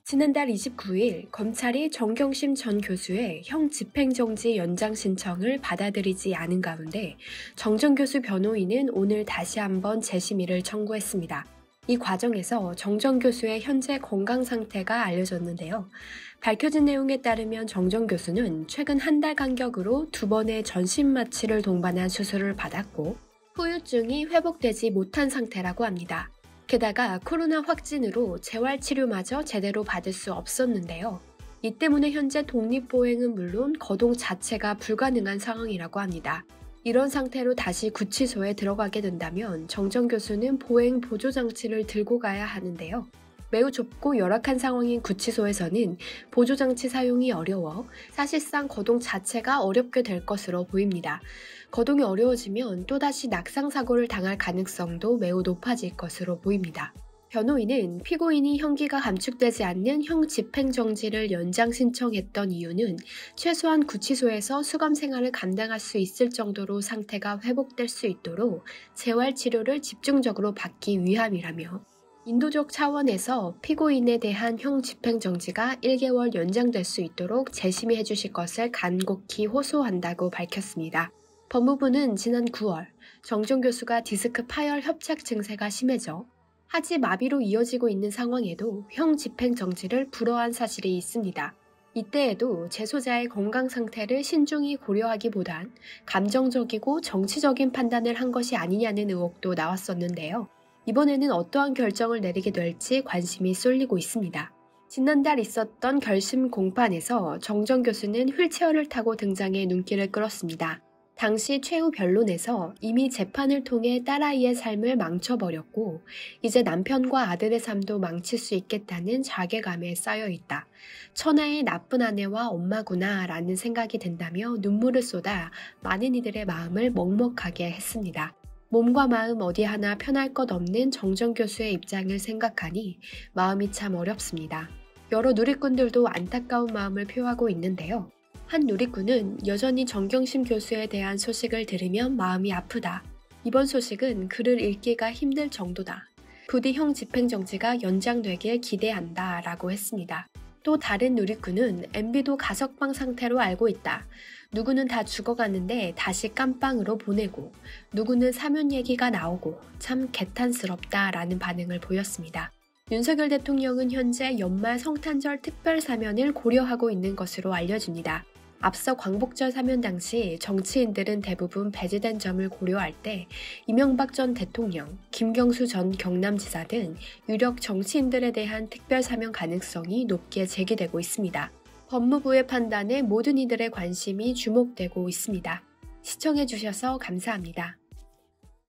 지난달 29일 검찰이 정경심 전 교수의 형 집행정지 연장 신청을 받아들이지 않은 가운데 정 전 교수 변호인은 오늘 다시 한번 재심의를 청구했습니다. 이 과정에서 정 전 교수의 현재 건강 상태가 알려졌는데요. 밝혀진 내용에 따르면 정 전 교수는 최근 한 달 간격으로 2번의 전신 마취를 동반한 수술을 받았고 후유증이 회복되지 못한 상태라고 합니다. 게다가 코로나 확진으로 재활치료마저 제대로 받을 수 없었는데요. 이 때문에 현재 독립보행은 물론 거동 자체가 불가능한 상황이라고 합니다. 이런 상태로 다시 구치소에 들어가게 된다면 정 전 교수는 보행 보조장치를 들고 가야 하는데요. 매우 좁고 열악한 상황인 구치소에서는 보조장치 사용이 어려워 사실상 거동 자체가 어렵게 될 것으로 보입니다. 거동이 어려워지면 또다시 낙상사고를 당할 가능성도 매우 높아질 것으로 보입니다. 변호인은 피고인이 형기가 감축되지 않는 형 집행정지를 연장 신청했던 이유는 최소한 구치소에서 수감 생활을 감당할 수 있을 정도로 상태가 회복될 수 있도록 재활치료를 집중적으로 받기 위함이라며 인도적 차원에서 피고인에 대한 형 집행정지가 1개월 연장될 수 있도록 재심의해 주실 것을 간곡히 호소한다고 밝혔습니다. 법무부는 지난 9월 정 전 교수가 디스크 파열 협착 증세가 심해져 하지 마비로 이어지고 있는 상황에도 형 집행정지를 불허한 사실이 있습니다. 이때에도 재소자의 건강 상태를 신중히 고려하기보단 감정적이고 정치적인 판단을 한 것이 아니냐는 의혹도 나왔었는데요. 이번에는 어떠한 결정을 내리게 될지 관심이 쏠리고 있습니다. 지난달 있었던 결심 공판에서 정 전 교수는 휠체어를 타고 등장해 눈길을 끌었습니다. 당시 최후 변론에서 이미 재판을 통해 딸아이의 삶을 망쳐버렸고 이제 남편과 아들의 삶도 망칠 수 있겠다는 자괴감에 쌓여있다. 천하의 나쁜 아내와 엄마구나 라는 생각이 든다며 눈물을 쏟아 많은 이들의 마음을 먹먹하게 했습니다. 몸과 마음 어디 하나 편할 것 없는 정 전 교수의 입장을 생각하니 마음이 참 어렵습니다. 여러 누리꾼들도 안타까운 마음을 표하고 있는데요. 한 누리꾼은 여전히 정경심 교수에 대한 소식을 들으면 마음이 아프다. 이번 소식은 글을 읽기가 힘들 정도다. 부디 형 집행정지가 연장되길 기대한다 라고 했습니다. 또 다른 누리꾼은 MB도 가석방 상태로 알고 있다. 누구는 다 죽어가는데 다시 깜빵으로 보내고 누구는 사면 얘기가 나오고 참 개탄스럽다 라는 반응을 보였습니다. 윤석열 대통령은 현재 연말 성탄절 특별 사면을 고려하고 있는 것으로 알려집니다. 앞서 광복절 사면 당시 정치인들은 대부분 배제된 점을 고려할 때 이명박 전 대통령, 김경수 전 경남지사 등 유력 정치인들에 대한 특별 사면 가능성이 높게 제기되고 있습니다. 법무부의 판단에 모든 이들의 관심이 주목되고 있습니다. 시청해주셔서 감사합니다.